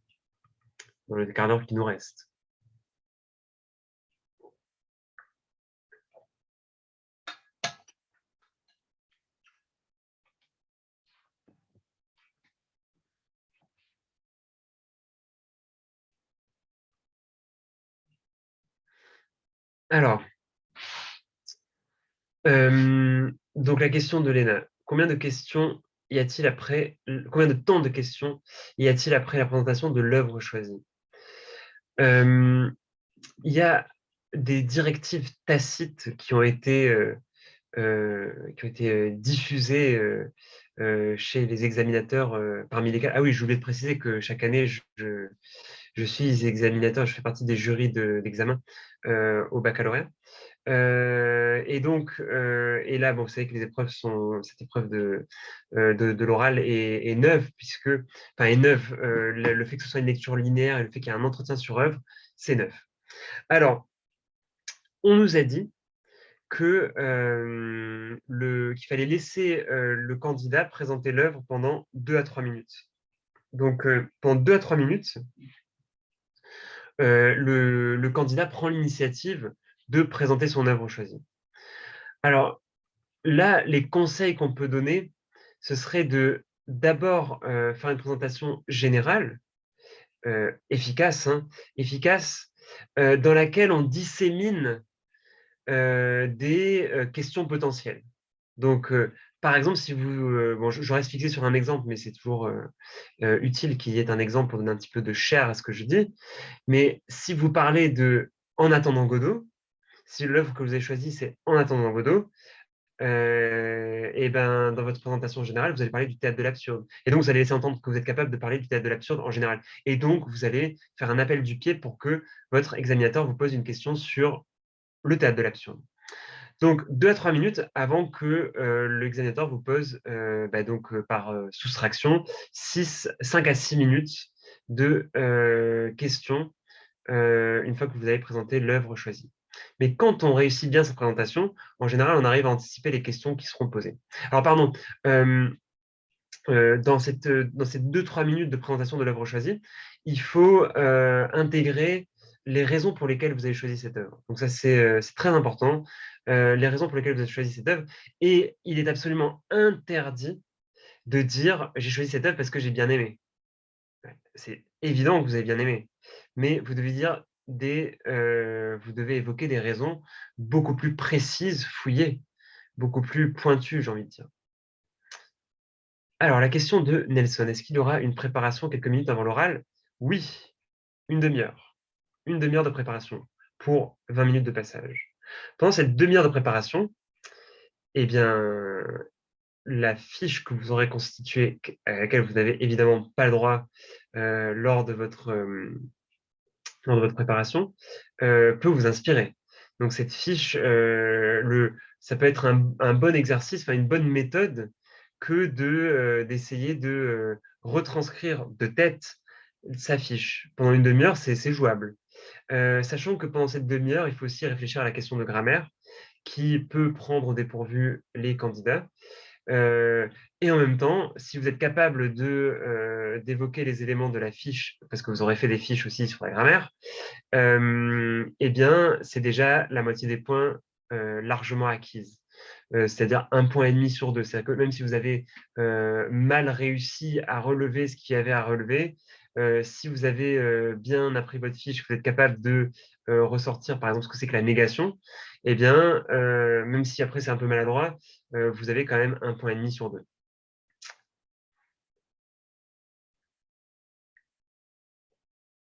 dans le quart d'heure qui nous reste. Alors, donc la question de Léna. Combien de temps de questions y a-t-il après la présentation de l'œuvre choisie? Il y a des directives tacites qui ont été diffusées chez les examinateurs, parmi lesquels... Ah oui, je voulais te préciser que chaque année, je suis examinateur, je fais partie des jurys d'examen au baccalauréat. Et donc, et là, bon, vous savez que cette épreuve de l'oral est neuve, enfin, est neuve. Le fait que ce soit une lecture linéaire et le fait qu'il y ait un entretien sur œuvre, c'est neuf. Alors, on nous a dit qu'il fallait laisser le candidat présenter l'œuvre pendant 2 à 3 minutes. Donc, pendant 2 à 3 minutes, le candidat prend l'initiative de présenter son œuvre choisie. Alors, là, les conseils qu'on peut donner, ce serait d'abord faire une présentation générale, efficace, dans laquelle on dissémine des questions potentielles. Donc, par exemple, si vous... bon, je reste fixé sur un exemple, mais c'est toujours utile qu'il y ait un exemple pour donner un petit peu de chair à ce que je dis. Mais si vous parlez de En attendant Godot, si l'œuvre que vous avez choisie, c'est En attendant Godot, et ben, dans votre présentation générale, vous allez parler du théâtre de l'absurde. Et donc, vous allez laisser entendre que vous êtes capable de parler du théâtre de l'absurde en général. Et donc, vous allez faire un appel du pied pour que votre examinateur vous pose une question sur le théâtre de l'absurde. Donc, 2 à 3 minutes avant que l'examinateur vous pose, par soustraction, 5 à 6 minutes de questions une fois que vous avez présenté l'œuvre choisie. Mais quand on réussit bien sa présentation, en général, on arrive à anticiper les questions qui seront posées. Alors, pardon, dans ces 2-3 minutes de présentation de l'œuvre choisie, il faut intégrer les raisons pour lesquelles vous avez choisi cette œuvre. Donc ça, c'est très important, les raisons pour lesquelles vous avez choisi cette œuvre. Et il est absolument interdit de dire « j'ai choisi cette œuvre parce que j'ai bien aimé ». C'est évident que vous avez bien aimé, mais vous devez dire vous devez évoquer des raisons beaucoup plus précises, fouillées, beaucoup plus pointues, j'ai envie de dire. Alors, la question de Nelson, est-ce qu'il aura une préparation quelques minutes avant l'oral? Oui, une demi-heure. Une demi-heure de préparation pour 20 minutes de passage. Pendant cette demi-heure de préparation, eh bien, la fiche que vous aurez constituée, à laquelle vous n'avez évidemment pas le droit lors de votre préparation, peut vous inspirer. Donc cette fiche, ça peut être un bon exercice, enfin une bonne méthode que d'essayer de retranscrire de tête sa fiche. Pendant une demi-heure, c'est jouable. Sachant que pendant cette demi-heure, il faut aussi réfléchir à la question de grammaire qui peut prendre au dépourvu les candidats. Euh, et en même temps, si vous êtes capable d'évoquer les éléments de la fiche, parce que vous aurez fait des fiches aussi sur la grammaire, eh bien, c'est déjà la moitié des points largement acquises. C'est-à-dire 1,5 point sur 2. C'est-à-dire que même si vous avez mal réussi à relever ce qu'il y avait à relever, si vous avez bien appris votre fiche, que vous êtes capable de ressortir, par exemple, ce que c'est que la négation, eh bien, même si après c'est un peu maladroit, vous avez quand même 1,5 point sur 2.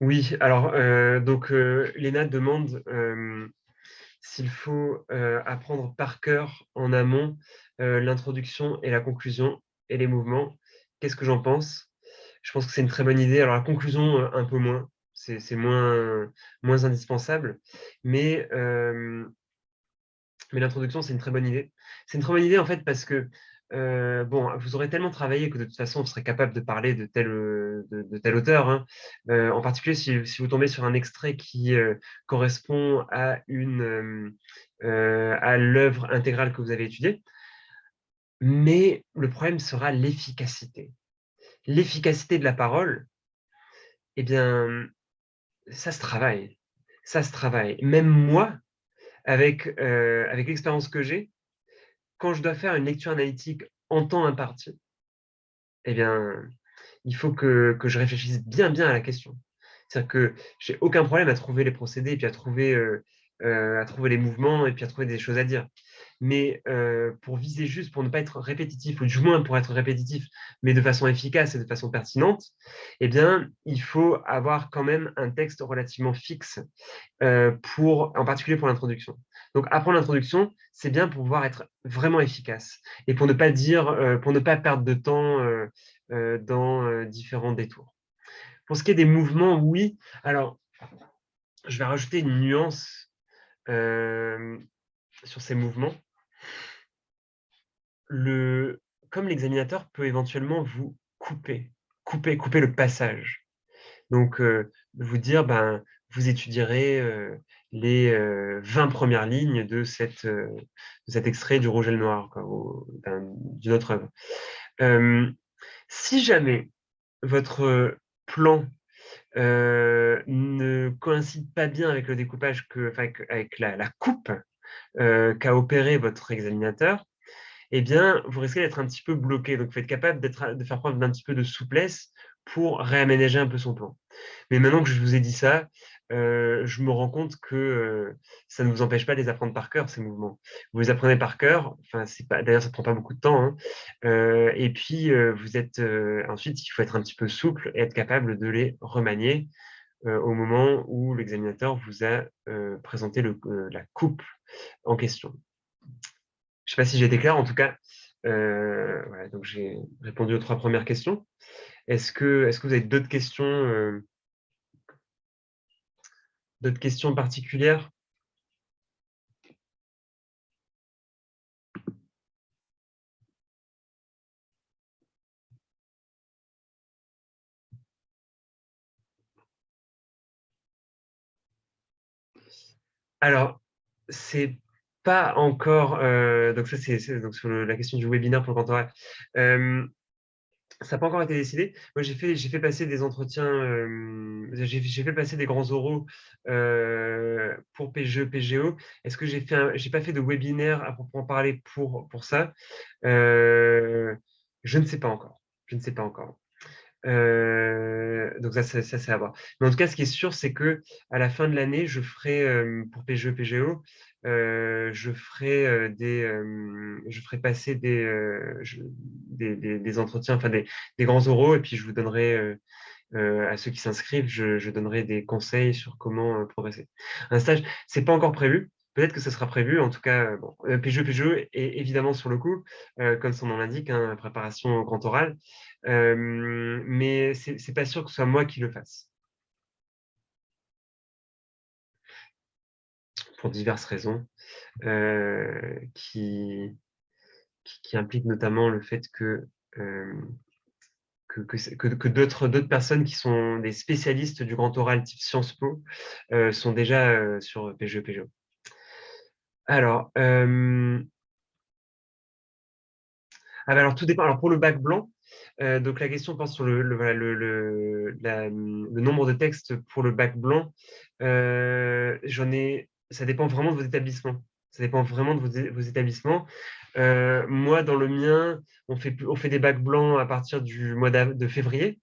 Oui, alors, donc, Léna demande s'il faut apprendre par cœur en amont l'introduction et la conclusion et les mouvements. Qu'est-ce que j'en pense? Je pense que c'est une très bonne idée. Alors, la conclusion, un peu moins. C'est moins indispensable. Mais, euh, mais l'introduction, c'est une très bonne idée. C'est une très bonne idée, en fait, parce que bon, vous aurez tellement travaillé que de toute façon, vous serez capable de parler de tel auteur, hein. En particulier, si vous tombez sur un extrait qui correspond à l'œuvre intégrale que vous avez étudiée. Mais le problème sera l'efficacité. L'efficacité de la parole, eh bien, ça se travaille. Ça se travaille. Même moi, avec l'expérience que j'ai, quand je dois faire une lecture analytique en temps imparti, eh bien, il faut que je réfléchisse bien à la question. C'est-à-dire que j'ai aucun problème à trouver les procédés, et puis à trouver les mouvements, et puis à trouver des choses à dire. Mais pour viser juste, pour ne pas être répétitif, ou du moins pour être répétitif, mais de façon efficace et de façon pertinente, eh bien, il faut avoir quand même un texte relativement fixe en particulier pour l'introduction. Donc, apprendre l'introduction, c'est bien pour pouvoir être vraiment efficace et pour ne pas perdre de temps dans différents détours. Pour ce qui est des mouvements, oui. Alors, je vais rajouter une nuance euh, sur ces mouvements. Comme l'examinateur peut éventuellement vous couper le passage. Donc, vous dire, ben, vous étudierez les 20 premières lignes de cet extrait du Rouge et le Noir, quoi, d'une autre œuvre. Si jamais votre plan ne coïncide pas bien avec le découpage, avec la coupe qu'a opéré votre examinateur, eh bien, vous risquez d'être un petit peu bloqué. Donc, il faut être capable de faire preuve d'un petit peu de souplesse pour réaménager un peu son plan. Mais maintenant que je vous ai dit ça, je me rends compte que ça ne vous empêche pas de les apprendre par cœur, ces mouvements. Vous les apprenez par cœur, enfin, d'ailleurs, ça ne prend pas beaucoup de temps, hein. Et puis, ensuite, il faut être un petit peu souple et être capable de les remanier au moment où l'examinateur vous a présenté la coupe en question. Je ne sais pas si j'ai été clair, en tout cas, voilà, donc j'ai répondu aux 3 premières questions. Est-ce que vous avez d'autres questions particulières? Alors, c'est pas encore. Donc, ça, donc sur la question du webinaire pour le cantorat. Ça n'a pas encore été décidé. Moi, j'ai fait passer des entretiens, j'ai fait passer des grands oraux pour PGE, PGO. Est-ce que j'ai pas fait de webinaire à proprement parler pour ça? Je ne sais pas encore. Je ne sais pas encore. Donc ça, c'est à voir. Mais en tout cas, ce qui est sûr, c'est que à la fin de l'année, je ferai pour PGE, PGO, je ferai passer des entretiens, enfin des grands oraux, et puis je vous donnerai à ceux qui s'inscrivent, je donnerai des conseils sur comment progresser. Un stage, c'est pas encore prévu. Peut-être que ce sera prévu. En tout cas, bon, PGE, PGE est évidemment sur le coup, comme son nom l'indique, hein, préparation au grand oral. Mais c'est pas sûr que ce soit moi qui le fasse, pour diverses raisons, qui impliquent notamment le fait que d'autres personnes qui sont des spécialistes du grand oral type Sciences Po sont déjà sur PGE, PGO. Alors, alors, tout dépend. Alors, pour le bac blanc, donc la question porte sur voilà, le nombre de textes pour le bac blanc. Ça dépend vraiment de vos établissements. Ça dépend vraiment de vos établissements. Moi, dans le mien, on fait des bacs blancs à partir du mois de février.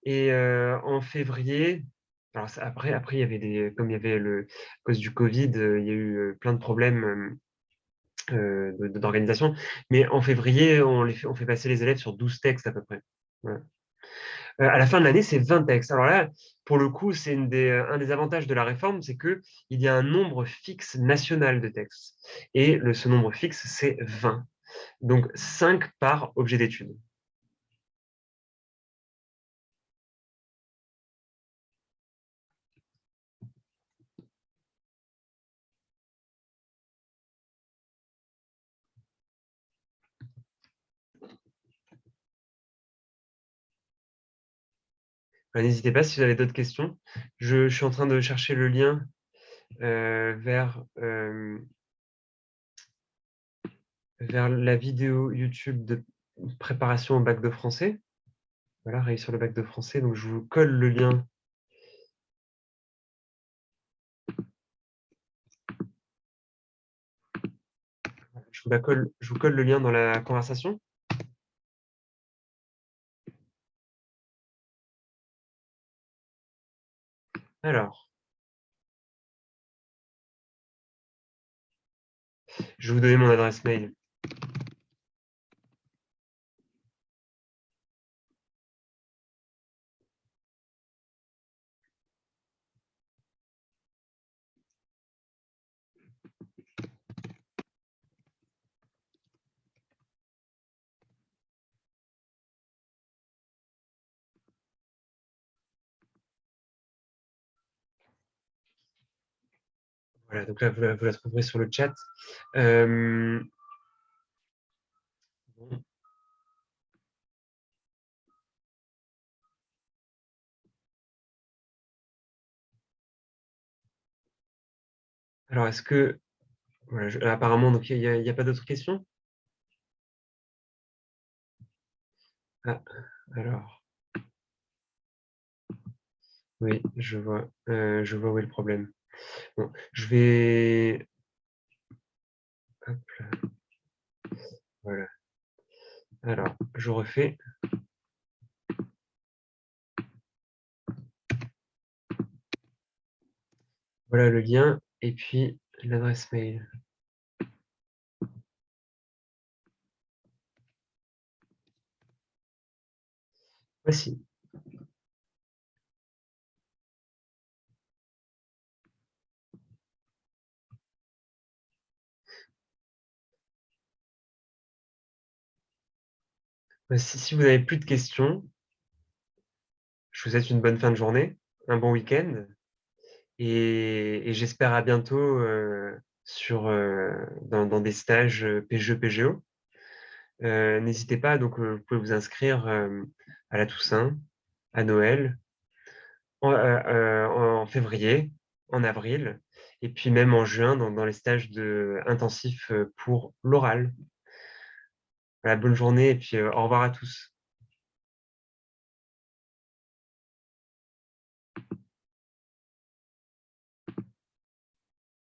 Et en février, alors après, il y avait comme il y avait à cause du Covid, il y a eu plein de problèmes d'organisation. Mais en février, on fait passer les élèves sur 12 textes à peu près. Voilà. À la fin de l'année, c'est 20 textes. Alors là, pour le coup, c'est un des avantages de la réforme, c'est qu'il y a un nombre fixe national de textes. Et ce nombre fixe, c'est 20. Donc 5 par objet d'étude. N'hésitez pas si vous avez d'autres questions. Je suis en train de chercher le lien vers la vidéo YouTube de préparation au bac de français. Voilà, réussir le bac de français. Donc, je vous colle le lien. Je vous colle le lien dans la conversation. Alors, je vais vous donner mon adresse mail. Voilà, donc là, vous la trouverez sur le chat. Bon. Alors, est-ce que... Voilà, apparemment, donc il n'y a pas d'autres questions? Ah, alors, oui, je vois où est le problème. Bon, je vais... Hop là, voilà. Alors, je refais. Voilà le lien et puis l'adresse mail. Voici. Si vous n'avez plus de questions, je vous souhaite une bonne fin de journée, un bon week-end et j'espère à bientôt dans des stages PGE, PGO. N'hésitez pas, donc vous pouvez vous inscrire à la Toussaint, à Noël, en février, en avril, et puis même en juin dans les stages intensifs pour l'oral. Voilà, bonne journée et puis au revoir à tous.